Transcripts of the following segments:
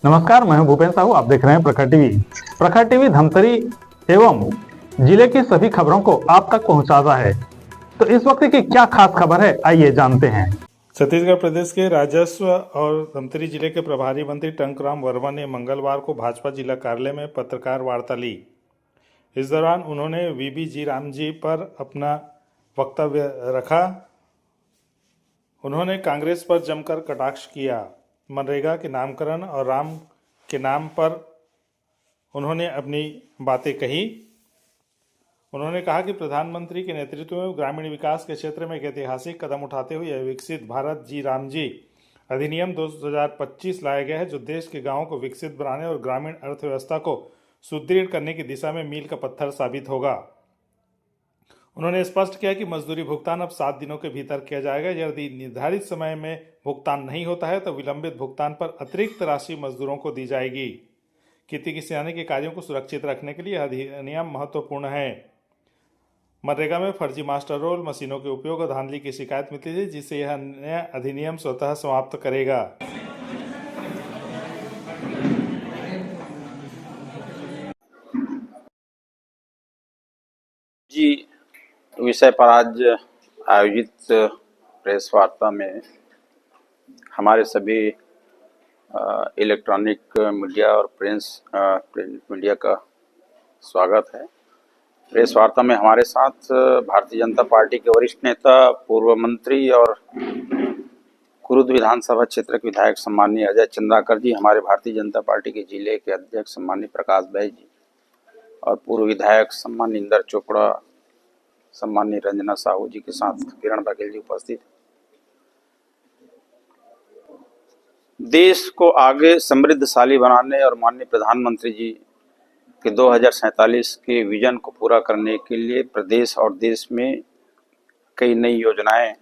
नमस्कार, मैं हूं भूपेन साहू। आप देख रहे हैं प्रखर टीवी। प्रखर टीवी धमतरी एवं जिले की सभी खबरों को आप तक पहुंचाता है। तो इस वक्त की क्या खास खबर है, आइए जानते हैं। छत्तीसगढ़ प्रदेश के राजस्व और धमतरी जिले के प्रभारी मंत्री टंकराम वर्मा ने मंगलवार को भाजपा जिला कार्यालय में पत्रकार वार्ता ली। इस दौरान उन्होंने वीबी जी राम जी पर अपना वक्तव्य रखा। उन्होंने कांग्रेस पर जमकर कटाक्ष किया। मनरेगा के नामकरण और राम के नाम पर उन्होंने अपनी बातें कही। उन्होंने कहा कि प्रधानमंत्री के नेतृत्व में ग्रामीण विकास के क्षेत्र में एक ऐतिहासिक कदम उठाते हुए विकसित भारत जी राम जी अधिनियम 2025 लाया गया है, जो देश के गांवों को विकसित बनाने और ग्रामीण अर्थव्यवस्था को सुदृढ़ करने की दिशा में मील का पत्थर साबित होगा। उन्होंने स्पष्ट किया कि मजदूरी भुगतान अब 7 दिनों के भीतर किया जाएगा। यदि निर्धारित समय में भुगतान नहीं होता है तो विलंबित भुगतान पर अतिरिक्त राशि मजदूरों को दी जाएगी। खेती किसानी के कार्यों को सुरक्षित रखने के लिए अधिनियम महत्वपूर्ण है। मनरेगा में फर्जी मास्टर रोल मशीनों के उपयोग और धांधली की शिकायत मिलती थी, जिससे यह नया अधिनियम स्वतः समाप्त करेगा। जी विषय पर आज आयोजित प्रेस वार्ता में हमारे सभी इलेक्ट्रॉनिक मीडिया और प्रिंट मीडिया का स्वागत है। प्रेस वार्ता में हमारे साथ भारतीय जनता पार्टी के वरिष्ठ नेता, पूर्व मंत्री और कुरुद विधानसभा क्षेत्र के विधायक सम्माननीय अजय चंद्राकर जी, हमारे भारतीय जनता पार्टी के जिले के अध्यक्ष सम्माननीय प्रकाश भाई जी और पूर्व विधायक सम्माननीय इंदर चोपड़ा, सम्माननीय रंजना साहू जी के साथ किरण बघेल जी उपस्थित। देश को आगे समृद्धशाली बनाने और माननीय प्रधानमंत्री जी के 2047 के विजन को पूरा करने के लिए प्रदेश और देश में कई नई योजनाएं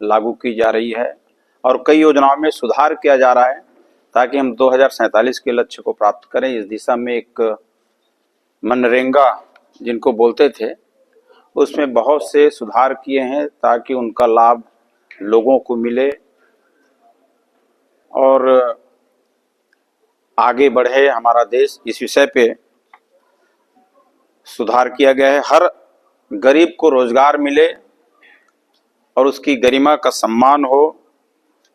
लागू की जा रही है और कई योजनाओं में सुधार किया जा रहा है ताकि हम 2047 के लक्ष्य को प्राप्त करें। इस दिशा में एक मनरेगा जिनको बोलते थे, उसमें बहुत से सुधार किए हैं ताकि उनका लाभ लोगों को मिले और आगे बढ़े हमारा देश। इस विषय पे सुधार किया गया है। हर गरीब को रोजगार मिले और उसकी गरिमा का सम्मान हो।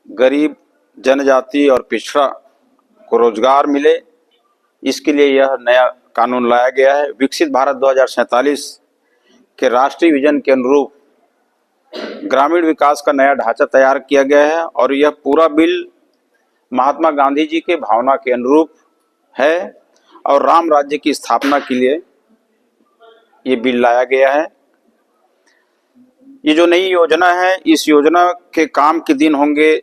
गरीब, जनजाति और पिछड़ा को रोजगार मिले, इसके लिए यह नया कानून लाया गया है। विकसित भारत 2047 के राष्ट्रीय विजन के अनुरूप ग्रामीण विकास का नया ढांचा तैयार किया गया है और यह पूरा बिल महात्मा गांधी जी के भावना के अनुरूप है और राम राज्य की स्थापना के लिए ये बिल लाया गया है। ये जो नई योजना है, इस योजना के काम के दिन होंगे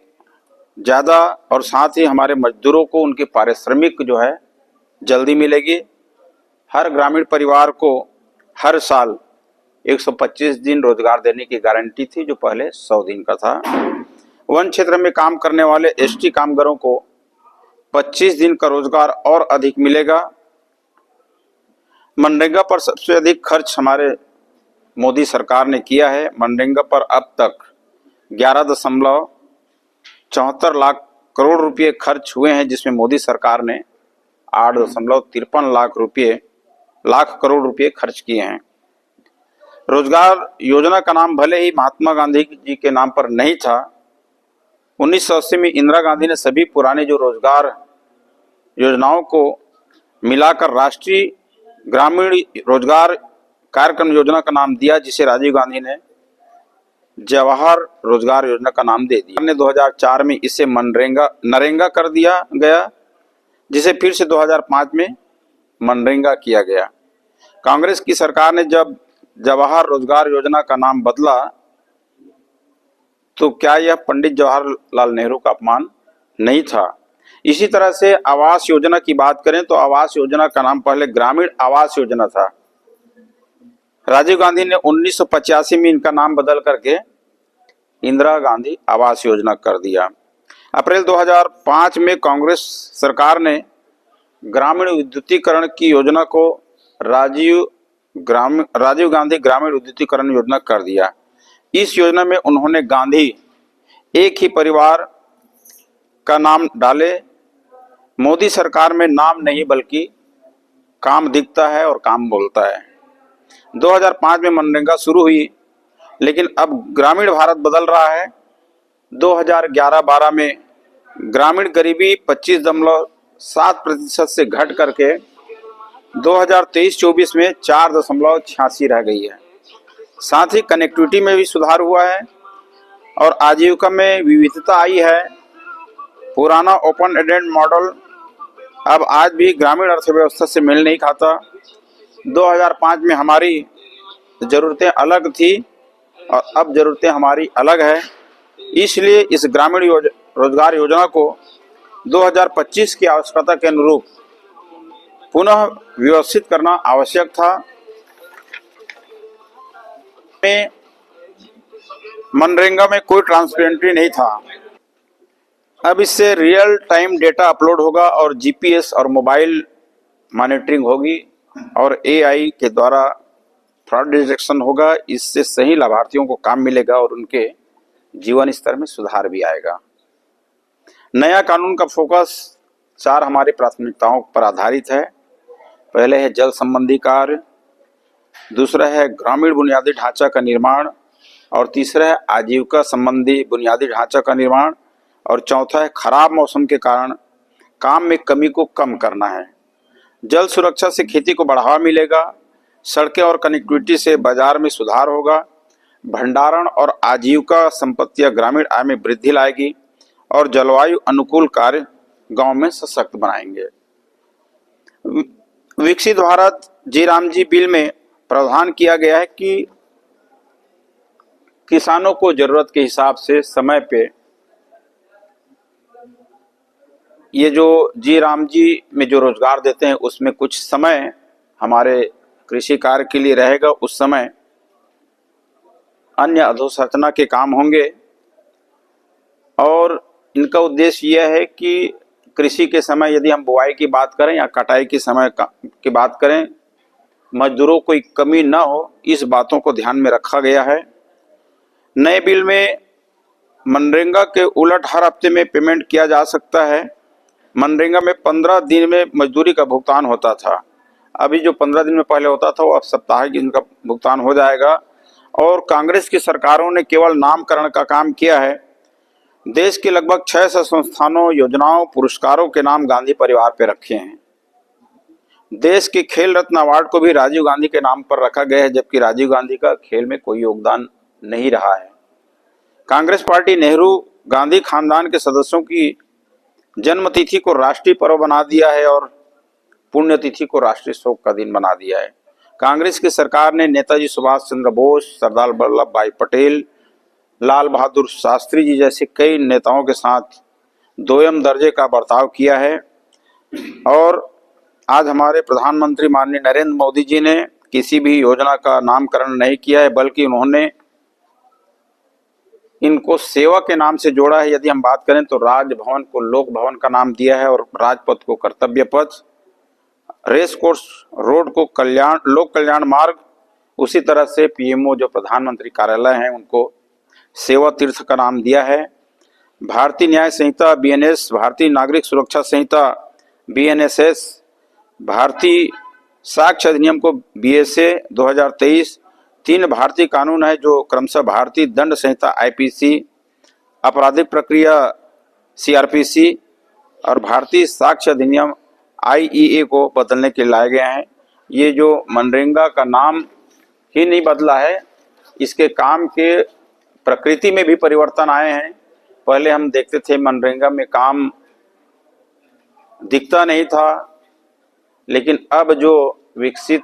ज़्यादा और साथ ही हमारे मजदूरों को उनके पारिश्रमिक जो है जल्दी मिलेगी। हर ग्रामीण परिवार को हर साल 125 दिन रोजगार देने की गारंटी थी, जो पहले 100 दिन का था। वन क्षेत्र में काम करने वाले एसटी कामगारों को 25 दिन का रोजगार और अधिक मिलेगा। मनरेगा पर सबसे अधिक खर्च हमारे मोदी सरकार ने किया है। मनरेगा पर अब तक 11.74 लाख करोड़ रुपए खर्च हुए हैं, जिसमें मोदी सरकार ने 8.53 लाख करोड़ रुपए खर्च किए हैं। रोजगार योजना का नाम भले ही महात्मा गांधी जी के नाम पर नहीं था, 1980 में इंदिरा गांधी ने सभी पुराने जो रोजगार योजनाओं को मिलाकर राष्ट्रीय ग्रामीण रोजगार कार्यक्रम योजना का नाम दिया, जिसे राजीव गांधी ने जवाहर रोजगार योजना का नाम दे दिया। 2004 में इसे नरेगा कर दिया गया, जिसे फिर से 2005 में मनरेगा किया गया। कांग्रेस की सरकार ने जब जवाहर रोजगार योजना का नाम बदला तो क्या यह पंडित जवाहरलाल नेहरू का अपमान नहीं था? इसी तरह से आवास योजना की बात करें तो आवास योजना का नाम पहले ग्रामीण आवास योजना था। राजीव गांधी ने 1985 में इनका नाम बदल करके इंदिरा गांधी आवास योजना कर दिया। अप्रैल 2005 में कांग्रेस सरकार ने ग्रामीण विद्युतीकरण की योजना को राजीव गांधी ग्रामीण विद्युतीकरण योजना कर दिया। इस योजना में उन्होंने गांधी एक ही परिवार का नाम डाले, मोदी सरकार में नाम नहीं बल्कि काम दिखता है और काम बोलता है। 2005 में मनरेगा शुरू हुई, लेकिन अब ग्रामीण भारत बदल रहा है। 2011-12 में ग्रामीण गरीबी 25.7% से घट करके 2023-24 में 4.86 रह गई है। साथ ही कनेक्टिविटी में भी सुधार हुआ है और आजीविका में विविधता आई है। पुराना ओपन एंडेड मॉडल अब आज भी ग्रामीण अर्थव्यवस्था से मेल नहीं खाता। 2005 में हमारी ज़रूरतें अलग थी और अब ज़रूरतें हमारी अलग है। इसलिए इस ग्रामीण रोजगार योजना को 2025 की आवश्यकता के अनुरूप पुनः व्यवस्थित करना आवश्यक था। मनरेगा में कोई ट्रांसपेरेंसी नहीं था। अब इससे रियल टाइम डेटा अपलोड होगा और जीपीएस और मोबाइल मॉनिटरिंग होगी और एआई के द्वारा फ्रॉड डिटेक्शन होगा। इससे सही लाभार्थियों को काम मिलेगा और उनके जीवन स्तर में सुधार भी आएगा। नया कानून का फोकस 4 हमारी प्राथमिकताओं पर आधारित है। पहले है जल संबंधी कार्य, दूसरा है ग्रामीण बुनियादी ढांचा का निर्माण, और तीसरा है आजीविका संबंधी बुनियादी ढांचा का निर्माण, और चौथा है खराब मौसम के कारण काम में कमी को कम करना है। जल सुरक्षा से खेती को बढ़ावा मिलेगा, सड़कें और कनेक्टिविटी से बाजार में सुधार होगा, भंडारण और आजीविका संपत्तियां ग्रामीण आय में वृद्धि लाएगी और जलवायु अनुकूल कार्य गांव में सशक्त बनाएंगे। विकसित भारत जी राम जी बिल में प्रावधान किया गया है कि किसानों को जरूरत के हिसाब से समय पे ये जो जी राम जी में जो रोजगार देते हैं उसमें कुछ समय हमारे कृषि कार्य के लिए रहेगा। उस समय अन्य अधोसंरचना के काम होंगे और इनका उद्देश्य यह है कि कृषि के समय यदि हम बुआई की बात करें या कटाई के समय की बात करें, मजदूरों कोई कमी न हो, इस बातों को ध्यान में रखा गया है। नए बिल में मनरेगा के उलट हर हफ्ते में पेमेंट किया जा सकता है। मनरेगा में 15 दिन में मजदूरी का भुगतान होता था। अभी जो 15 दिन में पहले होता था वो अब साप्ताहिक इनका भुगतान हो जाएगा। और कांग्रेस की सरकारों ने केवल नामकरण का काम किया है। देश के लगभग 600 संस्थानों, योजनाओं, पुरस्कारों के नाम गांधी परिवार पे रखे हैं। देश के खेल रत्न अवार्ड को भी राजीव गांधी के नाम पर रखा गया है, जबकि राजीव गांधी का खेल में कोई योगदान नहीं रहा है। कांग्रेस पार्टी नेहरू गांधी खानदान के सदस्यों की जन्मतिथि को राष्ट्रीय पर्व बना दिया है और पुण्यतिथि को राष्ट्रीय शोक का दिन बना दिया है। कांग्रेस की सरकार ने नेताजी सुभाष चंद्र बोस, सरदार वल्लभ भाई पटेल, लाल बहादुर शास्त्री जी जैसे कई नेताओं के साथ दोयम दर्जे का बर्ताव किया है। और आज हमारे प्रधानमंत्री माननीय नरेंद्र मोदी जी ने किसी भी योजना का नामकरण नहीं किया है, बल्कि उन्होंने इनको सेवा के नाम से जोड़ा है। यदि हम बात करें तो राजभवन को लोक भवन का नाम दिया है और राजपथ को कर्तव्य पथ, रेस कोर्स रोड को लोक कल्याण मार्ग, उसी तरह से पीएमओ जो प्रधानमंत्री कार्यालय हैं उनको सेवा तीर्थ का नाम दिया है। भारतीय न्याय संहिता बीएनएस, भारतीय नागरिक सुरक्षा संहिता बीएनएसएस, भारतीय साक्ष्य अधिनियम को बीएसए 2023, 3 भारतीय कानून है जो क्रमशः भारतीय दंड संहिता आईपीसी, आपराधिक प्रक्रिया सीआरपीसी और भारतीय साक्ष्य अधिनियम आईईए को बदलने के लिए लाए गए हैं। ये जो मनरेगा का नाम ही नहीं बदला है, इसके काम के प्रकृति में भी परिवर्तन आए हैं। पहले हम देखते थे मनरेगा में काम दिखता नहीं था, लेकिन अब जो विकसित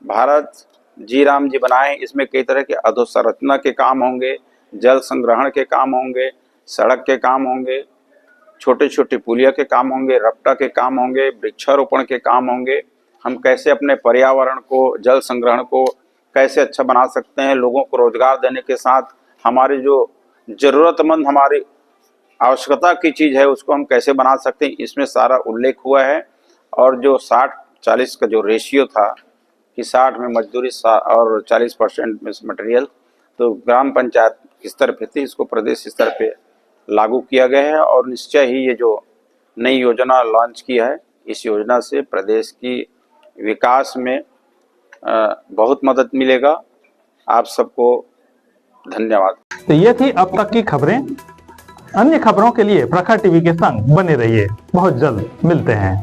भारत जी राम जी बनाए, इसमें कई तरह के अधोसंरचना के काम होंगे, जल संग्रहण के काम होंगे, सड़क के काम होंगे, छोटे छोटे पुलिया के काम होंगे, रपटा के काम होंगे, वृक्षारोपण के काम होंगे। हम कैसे अपने पर्यावरण को, जल संग्रहण को कैसे अच्छा बना सकते हैं, लोगों को रोजगार देने के साथ हमारी जो जरूरतमंद, हमारी आवश्यकता की चीज़ है उसको हम कैसे बना सकते हैं, इसमें सारा उल्लेख हुआ है। और जो 60-40 का जो रेशियो था कि 60 में मजदूरी और 40% में मटेरियल, तो ग्राम पंचायत स्तर पे थी, इसको प्रदेश स्तर पे लागू किया गया है। और निश्चय ही ये जो नई योजना लॉन्च की है। इस योजना से प्रदेश की विकास में बहुत मदद मिलेगा। आप सबको धन्यवाद। तो ये थी अब तक की खबरें। अन्य खबरों के लिए प्रखर टीवी के संग बने रहिए। बहुत जल्द मिलते हैं।